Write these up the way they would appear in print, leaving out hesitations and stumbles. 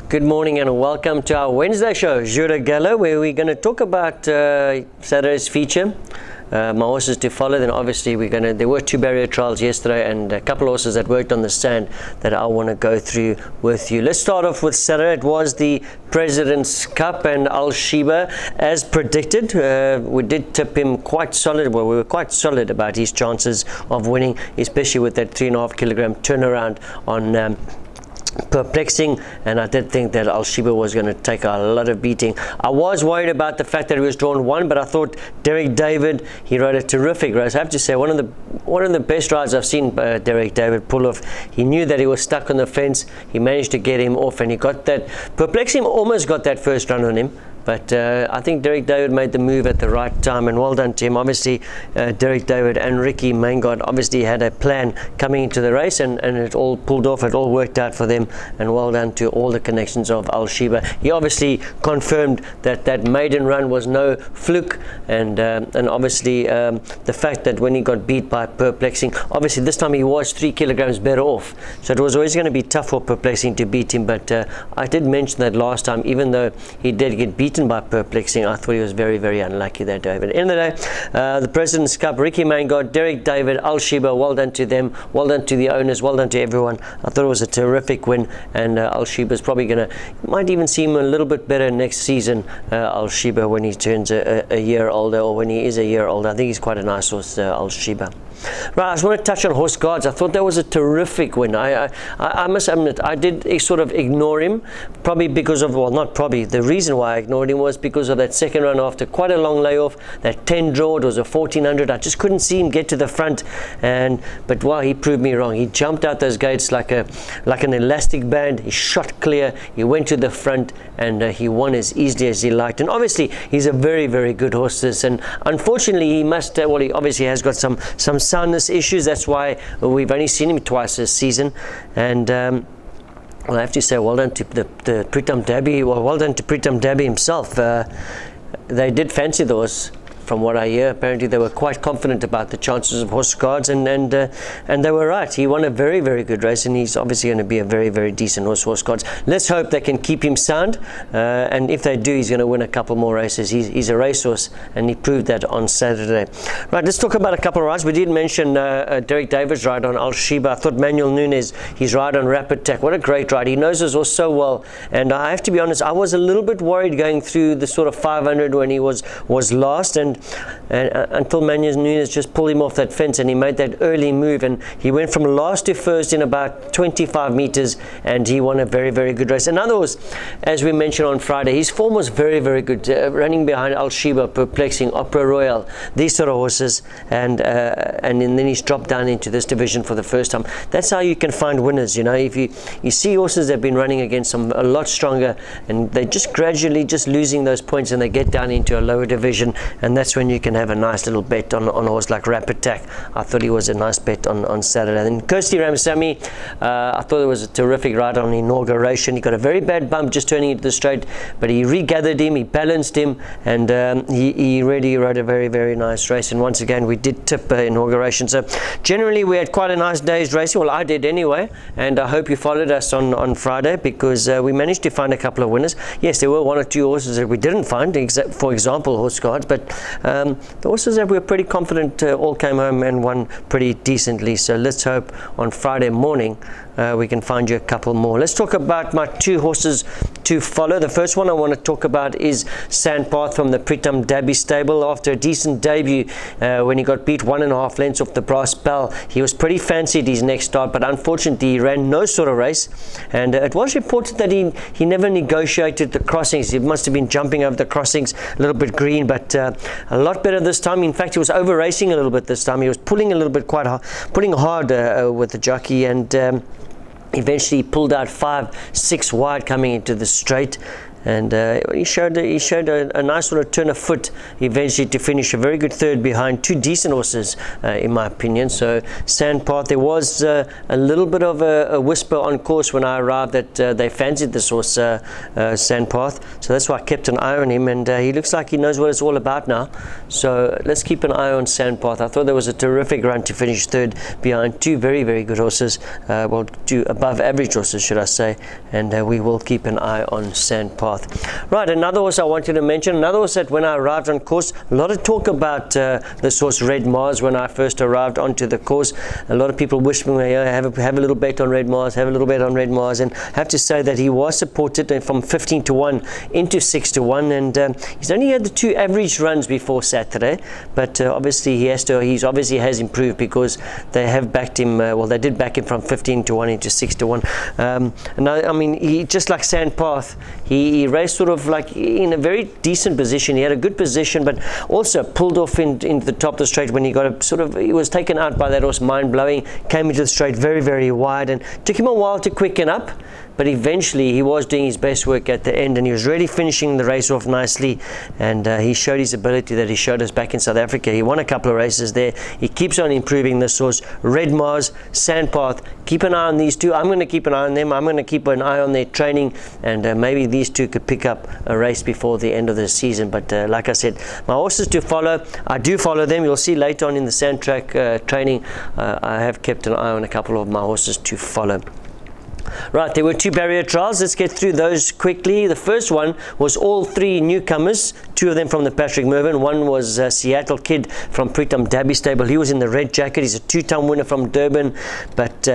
Good morning and welcome to our Wednesday show, Jour du Galop, where we're going to talk about Saturday's feature. My horses to follow. Then obviously there were 2 barrier trials yesterday and a couple of horses that worked on the stand that I want to go through with you. Let's start off with Saturday. It was the Presidents Cup and Al Sheba, as predicted. We did tip him quite solid. Well, we were quite solid about his chances of winning, especially with that 3.5 kilogram turnaround on Perplexing, and I did think that Al Sheba was going to take a lot of beating. I was worried about the fact that he was drawn 1, but I thought Derek David, he rode a terrific race. I have to say, one of the best rides I've seen Derek David pull off. He knew that he was stuck on the fence. He managed to get him off, and he got that. Perplexing almost got that first run on him. But I think Derek David made the move at the right time, and well done to him. Obviously, Derek David and Ricky Maingard obviously had a plan coming into the race, and it all pulled off. It all worked out for them, and well done to all the connections of Al Sheba. He obviously confirmed that that maiden run was no fluke, and obviously the fact that when he got beat by Perplexing, obviously this time he was 3 kilograms better off, so it was always going to be tough for Perplexing to beat him. But I did mention that last time, even though he did get beaten by Perplexing, I thought he was very, very unlucky that day. But at the end of the day, the President's Cup, Ricky Maingard, Derek David, Al Sheba, well done to them, well done to the owners, well done to everyone. I thought it was a terrific win, and Al Sheba's probably going to, might even seem a little bit better next season, Al Sheba, when he turns a year older, or when he is a year older. I think he's quite a nice horse, Al Sheba. Right, I just want to touch on Horse Guards. I thought that was a terrific win. I must admit, I did sort of ignore him, probably because of, well, not probably, the reason why I ignored him was because of that second run after quite a long layoff, that 10 draw. It was a 1400. I just couldn't see him get to the front, but wow, he proved me wrong. He jumped out those gates like an elastic band. He shot clear, he went to the front, and he won as easily as he liked. And obviously he's a very, very good horse, this, and unfortunately he must well, he obviously has got some soundness issues. That's why we've only seen him twice this season. And well, I have to say, well done to the Pritam Dabby. Well done to Pritam Dabby himself. They did fancy those. From what I hear, apparently they were quite confident about the chances of Horse Guards, and they were right. He won a very, very good race, and he's obviously going to be a very, very decent Horse Guards. Let's hope they can keep him sound, and if they do, he's going to win a couple more races. He's a racehorse, and he proved that on Saturday. Right, let's talk about a couple of rides. We did mention Derek David's ride on Al Sheba. I thought Manuel Nunes, his ride on Rapid Tech, what a great ride. He knows his horse so well, and I have to be honest, I was a little bit worried going through the sort of 500 when he was last, and until Manuel Nunes just pulled him off that fence, and he made that early move, and he went from last to first in about 25 meters, and he won a very, very good race. Another horse, as we mentioned on Friday, his form was very, very good, running behind Al Sheba, Perplexing, Opera Royale, these sort of horses, and then he's dropped down into this division for the first time. That's how you can find winners, you know. If you see horses that have been running against some a lot stronger, and they're just gradually just losing those points, and they get down into a lower division, and that's when you can have a nice little bet on a horse like Rapid Tech. I thought he was a nice bet on Saturday. And Kirsty Ramsamy, I thought it was a terrific ride on inauguration. He got a very bad bump just turning into the straight, but he regathered him, he balanced him, and he really rode a very, very nice race. And once again, we did tip inauguration. So generally, we had quite a nice day's racing. Well, I did anyway, and I hope you followed us on Friday, because we managed to find a couple of winners. Yes, there were 1 or 2 horses that we didn't find, for example, Horse Guards, but the horses that we were pretty confident all came home and won pretty decently. So let's hope on Friday morning we can find you a couple more. Let's talk about my 2 horses to follow. The first one I want to talk about is Sandpath from the Pritam Dabby stable. After a decent debut when he got beat 1.5 lengths off the Brass Bell, he was pretty fancied his next start, but unfortunately he ran no sort of race, and it was reported that he never negotiated the crossings. He must have been jumping over the crossings a little bit green, but a lot better this time. In fact, he was over racing a little bit this time. He was pulling a little bit pulling hard with the jockey, and eventually pulled out 5-6 wide coming into the straight, and he showed a nice sort of turn of foot eventually to finish a very good third behind two decent horses, in my opinion. So Sandpath, there was a little bit of a whisper on course when I arrived that they fancied this horse, Sandpath, so that's why I kept an eye on him, and he looks like he knows what it's all about now. So let's keep an eye on Sandpath. I thought there was a terrific run to finish third behind two very, very good horses, well, two above average horses, should I say, and we will keep an eye on Sandpath. Right, another horse I wanted to mention, another horse that when I arrived on course, a lot of talk about this horse Red Mars when I first arrived onto the course. A lot of people wished me, have a little bet on Red Mars, have a little bet on Red Mars, and I have to say that he was supported from 15 to 1 into 6 to 1, and he's only had the two average runs before Saturday, but obviously he obviously has improved because they have backed him, well, they did back him from 15 to 1 into 6 to 1. And I mean, he just like Sandpath, he raced sort of like in a very decent position. He had a good position, but also pulled off into the top of the straight when he got a sort of, he was taken out by that horse Mind Blowing, came into the straight very, very wide, and took him a while to quicken up. But eventually he was doing his best work at the end, and he was really finishing the race off nicely, and he showed his ability that he showed us back in South Africa. He won a couple of races there. He keeps on improving this horse. Red Mars, Sandpath, keep an eye on these two. I'm going to keep an eye on them. I'm going to keep an eye on their training, and maybe these two could pick up a race before the end of the season. But like I said, my horses to follow, I do follow them. You'll see later on in the sand track training, I have kept an eye on a couple of my horses to follow. Right, there were two barrier trials. Let's get through those quickly. The first one was all three newcomers, two of them from the Patrick Mervyn. One was Seattle Kid from Presidents Dabby stable. He was in the red jacket. He's a two-time winner from Durban, but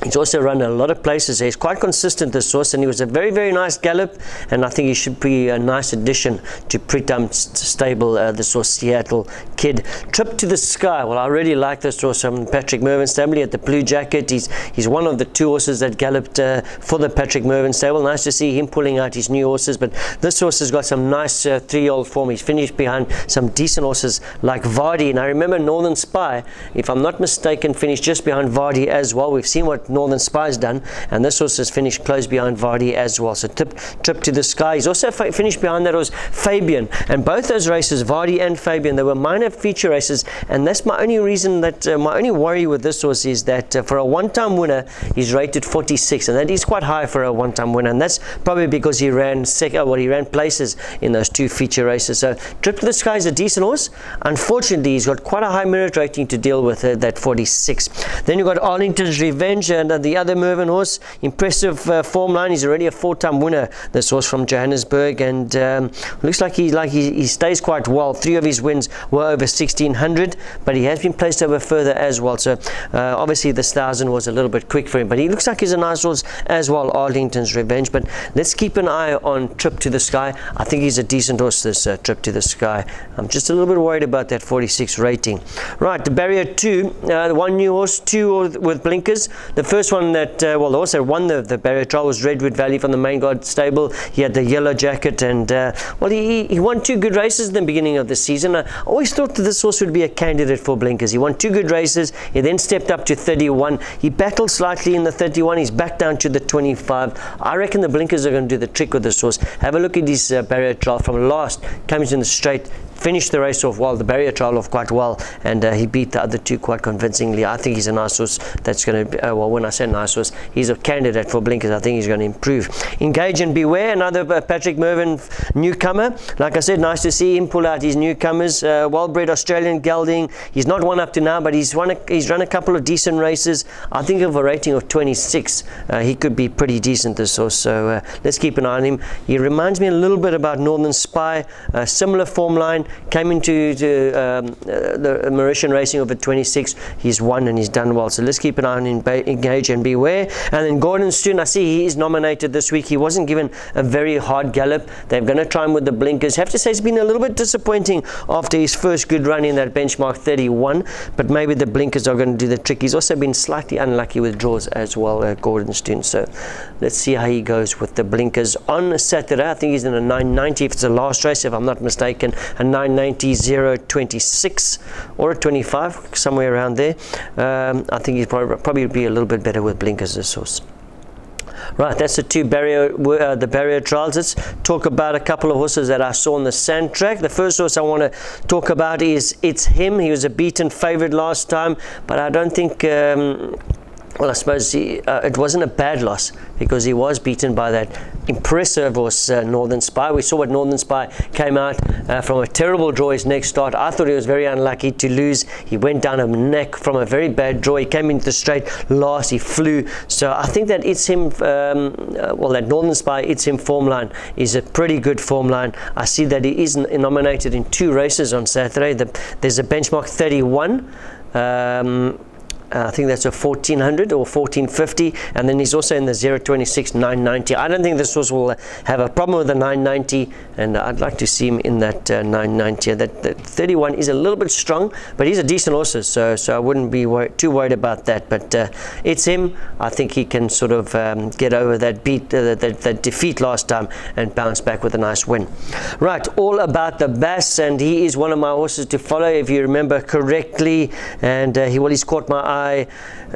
he's also run a lot of places. He's quite consistent, this horse, and he was a very, very nice gallop, and I think he should be a nice addition to Presidents stable, this horse Seattle Kid. Trip to the Sky, well, I really like this horse from Patrick Mervyn stable. He had the blue jacket. He's one of the two horses that galloped for the Patrick Mervyn stable. Nice to see him pulling out his new horses, but this horse has got some nice three-year-old form. He's finished behind some decent horses like Vardy, and I remember Northern Spy, if I'm not mistaken, finished just behind Vardy as well. We've seen what Northern Spy's done, and this horse has finished close behind Vardy as well. So trip to the Sky. He's also finished behind that horse Fabian, and both those races, Vardy and Fabian, they were minor feature races, and that's my only reason that my only worry with this horse is that for a one-time winner he's rated 46, and that is quite high for a one-time winner, and that's probably because he ran he ran places in those two feature races. So Trip to the Sky is a decent horse. Unfortunately, he's got quite a high merit rating to deal with, that 46. Then you've got Arlington's Revenge, and the other Mervyn horse, impressive form line. He's already a four-time winner, this horse from Johannesburg, and looks like he stays quite well. 3 of his wins were over 1600, but he has been placed over further as well. So obviously this 1000 was a little bit quick for him, but he looks like he's a nice horse as well, Arlington's Revenge. But let's keep an eye on Trip to the Sky. I think he's a decent horse, this Trip to the Sky. I'm just a little bit worried about that 46 rating. Right, the barrier 2, one new horse, 2 with blinkers. The first one that well, also won the barrier trial was Redwood Valley from the Main Guard stable. He had the yellow jacket, and well, he won 2 good races in the beginning of the season. I always thought that this horse would be a candidate for blinkers. He won 2 good races. He then stepped up to 31. He battled slightly in the 31. He's back down to the 25. I reckon the blinkers are going to do the trick with this horse. Have a look at his barrier trial from last. Comes in the straight, finished the race off well, the barrier trial off quite well, and he beat the other 2 quite convincingly. I think he's a nice horse that's going to, well, when I say nice horse, he's a candidate for blinkers. I think he's going to improve. Engage and Beware, another Patrick Mervyn newcomer. Like I said, nice to see him pull out his newcomers. Well-bred Australian gelding. He's not won up to now, but he's run a couple of decent races. I think of a rating of 26. He could be pretty decent, this horse, so let's keep an eye on him. He reminds me a little bit about Northern Spy, similar form line. Came into the Mauritian racing over 26. He's won and he's done well. So let's keep an eye on Engage and Beware. And then Gordon Stoon, I see he is nominated this week. He wasn't given a very hard gallop. They're going to try him with the blinkers. Have to say it's been a little bit disappointing after his first good run in that benchmark 31. But maybe the blinkers are going to do the trick. He's also been slightly unlucky with draws as well, Gordon Stoon. So let's see how he goes with the blinkers on Saturday. I think he's in a 990 if it's the last race, if I'm not mistaken. A 990.026 or a 25, somewhere around there. I think he'd probably be a little bit better with blinkers, this horse. Right, that's the two barrier trials. Let's talk about a couple of horses that I saw on the sand track. The first horse I want to talk about is It's Him. He was a beaten favourite last time, but I don't think well, I suppose it wasn't a bad loss, because he was beaten by that impressive horse, Northern Spy. We saw what Northern Spy came out from a terrible draw his next start. I thought he was very unlucky to lose. He went down a neck from a very bad draw. He came into the straight last. He flew. So I think that It's Him, well, that Northern Spy It's Him form line is a pretty good form line. I see that he is nominated in 2 races on Saturday. There's a benchmark 31. I think that's a 1400 or 1450, and then he's also in the 026 990. I don't think this horse will have a problem with the 990, and I'd like to see him in that 990. That 31 is a little bit strong, but he's a decent horse, so I wouldn't be too worried about that. But It's Him. I think he can sort of get over that that defeat last time and bounce back with a nice win. Right, all about the Bass, and he is one of my horses to follow, if you remember correctly, and he's caught my eye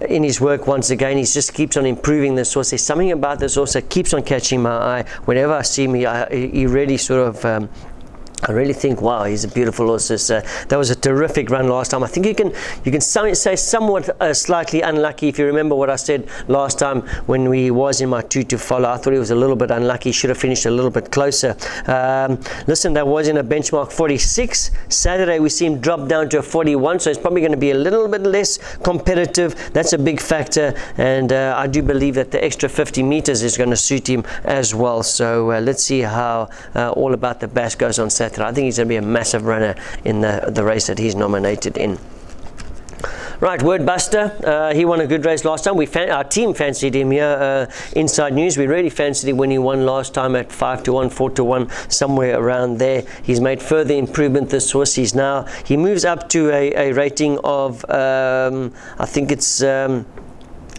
in his work once again. He just keeps on improving this horse. There's something about this horse that keeps on catching my eye. Whenever I see him, he really sort of I really think, wow, he's a beautiful horse. That was a terrific run last time. I think you can say somewhat slightly unlucky. If you remember what I said last time when we was in my 2 to follow, I thought he was a little bit unlucky. Should have finished a little bit closer. Listen, that was in a benchmark 46. Saturday we see him drop down to a 41, so it's probably going to be a little bit less competitive. That's a big factor, and I do believe that the extra 50 meters is going to suit him as well. So let's see how all about the Bass goes on Saturday. I think he's going to be a massive runner in the race that he's nominated in. Right, Wordbuster, he won a good race last time. Our team fancied him here. Inside News, we really fancied him when he won last time at 5 to 1, 4 to 1, somewhere around there. He's made further improvement, this horse. He moves up to a rating of, I think it's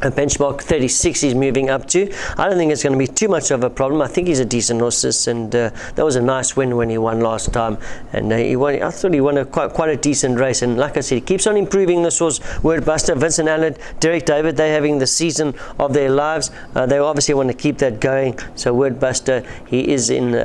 a benchmark 36 he's moving up to. I don't think it's going to be too much of a problem. I think he's a decent horse, and that was a nice win when he won last time, and I thought he won quite a decent race. And like I said, he keeps on improving this horse, Wordbuster. Vincent Allen, Derek David, they're having the season of their lives. They obviously want to keep that going. So Wordbuster, he is in,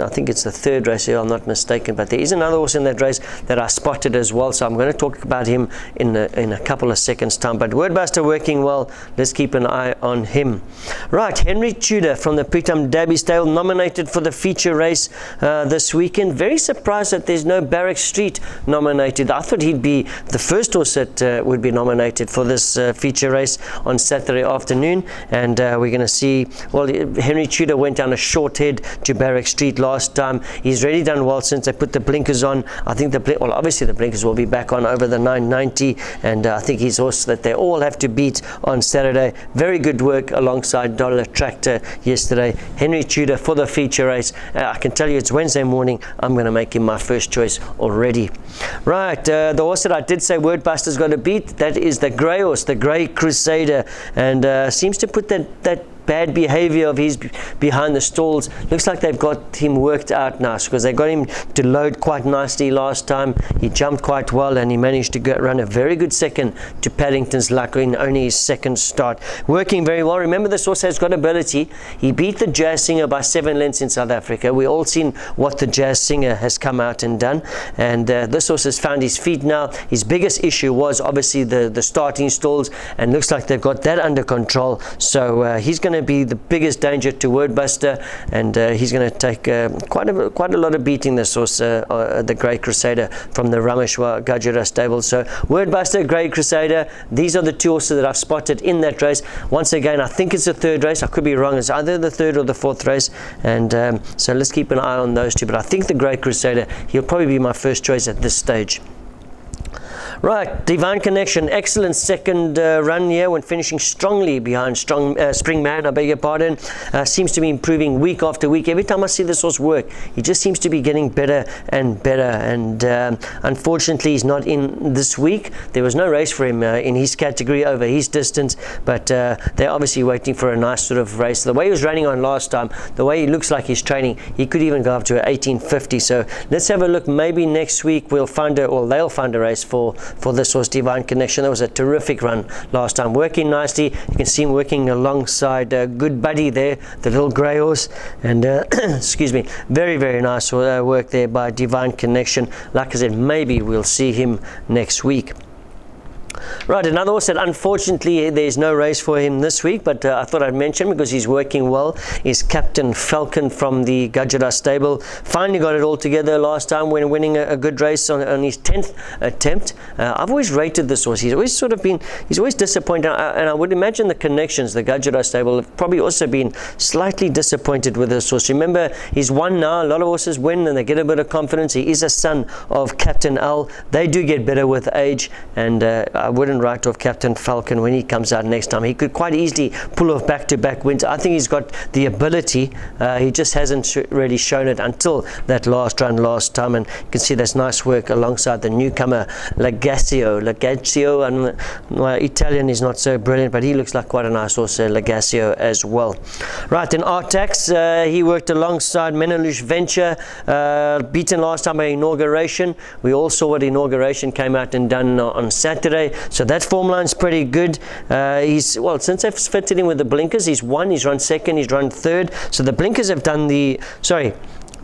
I think it's the 3rd race here, I'm not mistaken, but there is another horse in that race that I spotted as well, so I'm going to talk about him in a couple of seconds time. But Wordbuster working well. Let's keep an eye on him. Right, Henry Tudor from the Presidents Derby stable, nominated for the feature race this weekend. Very surprised that there's no Barrack Street nominated. I thought he'd be the first horse that would be nominated for this feature race on Saturday afternoon, and we're going to see, well, Henry Tudor went down a short head to Barrack Street last time. He's really done well since they put the blinkers on. I think well, obviously the blinkers will be back on over the 990, and I think he's horse that they all have to beat on Saturday. Very good work alongside Dollar Tractor yesterday. Henry Tudor for the feature race. I can tell you it's Wednesday morning. I'm going to make him my first choice already. Right, the horse that I did say Wordbuster's got to beat, that is the grey horse, the Grey Crusader, and seems to put that bad behavior of his behind the stalls. Looks like they've got him worked out now, because they got him to load quite nicely last time. He jumped quite well, and he managed to run a very good second to Paddington's Luck in only his 2nd start. Working very well. Remember, this horse has got ability. He beat the Jazz Singer by 7 lengths in South Africa. We all seen what the Jazz Singer has come out and done, and this horse has found his feet now. His biggest issue was obviously the starting stalls, and looks like they've got that under control. So he's going to be the biggest danger to Wordbuster, and he's going to take quite a lot of beating, this horse, the Grey Crusader from the Rameshwar Gajra stable. So Wordbuster, Grey Crusader, these are the 2 horses that I've spotted in that race. Once again, I think it's the 3rd race. I could be wrong. It's either the 3rd or the 4th race, and so let's keep an eye on those 2. But I think the Grey Crusader, he'll probably be my first choice at this stage. Right, Divine Connection, excellent second run here when finishing strongly behind Springman, I beg your pardon. Seems to be improving week after week. Every time I see this horse work, he just seems to be getting better and better, and unfortunately he's not in this week. There was no race for him in his category over his distance, but they're obviously waiting for a nice sort of race. The way he was running on last time, the way he looks like he's training, he could even go up to 1850. So let's have a look. Maybe next week we'll find they'll find a race for for this horse, Divine Connection. That was a terrific run last time, working nicely. You can see him working alongside Good Buddy there, the little grey horse, and excuse me, very nice work there by Divine Connection. Like I said, maybe we'll see him next week. Right, another horse that unfortunately there's no race for him this week, but I thought I'd mention because he's working well, is Captain Falcon from the Gajara stable. Finally got it all together last time when winning a good race on his 10th attempt. I've always rated this horse. He's always he's always disappointed, and I would imagine the Connections, the Gajara stable, have probably also been slightly disappointed with this horse. Remember, he's won now. A lot of horses win and they get a bit of confidence. He is a son of Captain Al. They do get better with age, and I wouldn't write off Captain Falcon when he comes out next time. He could quite easily pull off back-to-back wins. I think he's got the ability. He just hasn't really shown it until that last run last time, and you can see that's nice work alongside the newcomer Lagacio. And my Italian is not so brilliant, but he looks like quite a nice horse, Lagacio as well. Right, in Artax, he worked alongside Menelush Venture, beaten last time by Inauguration. We all saw what Inauguration came out and done on Saturday. So that form line's pretty good. Well, since I've fitted him with the blinkers, he's won, he's run second, he's run third. So the blinkers have done the,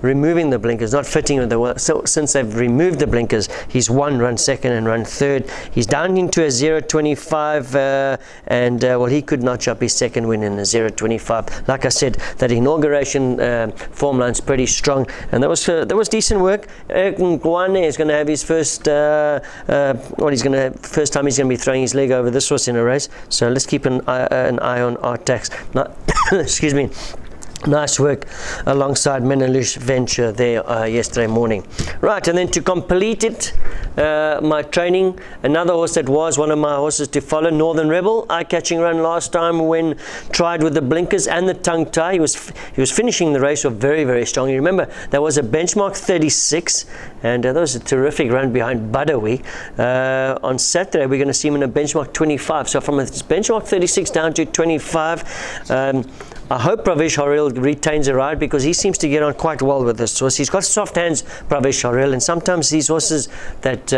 removing the blinkers, not fitting with the, so since they've removed the blinkers, he's won, run second and run third. He's down into a 0.25 and well, he could notch up his second win in a 0.25. Like I said, that Inauguration form line's pretty strong, and that was decent work. Guane is going to have his first first time he's going to be throwing his leg over this horse in a race, so let's keep an eye on Artax. Excuse me. Nice work alongside Menelush Venture there yesterday morning. Right, and then to complete it, my training, another horse that was one of my horses to follow, Northern Rebel, eye-catching run last time when tried with the blinkers and the tongue tie. He was finishing the race off very strong. You remember, that was a benchmark 36, and that was a terrific run behind Badawi. On Saturday, we're going to see him in a benchmark 25. So from a benchmark 36 down to 25, I hope Pravesh Haril retains a ride, because he seems to get on quite well with this horse. He's got soft hands, Pravesh Haril, and sometimes these horses that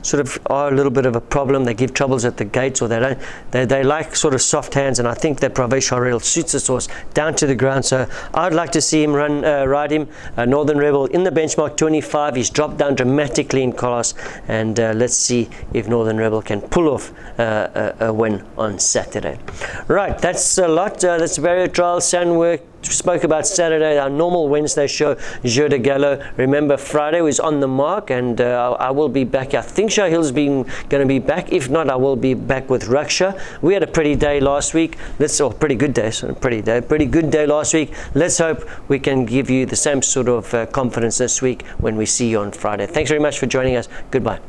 sort of are a little bit of a problem, they give troubles at the gates, or they like sort of soft hands, and I think that Pravesh Haril suits this horse down to the ground. So I'd like to see him ride him. Northern Rebel in the benchmark 25. He's dropped down dramatically in class, and let's see if Northern Rebel can pull off a win on Saturday. Right, that's a lot. That's very trial sandwork. Spoke about Saturday, our normal Wednesday show, Jour du Galop. Remember, Friday was on the mark, and I will be back. I think Shahil's going to be back. If not, I will be back with Raksha. We had a pretty day last week. Pretty good day last week. Let's hope we can give you the same sort of confidence this week when we see you on Friday. Thanks very much for joining us. Goodbye.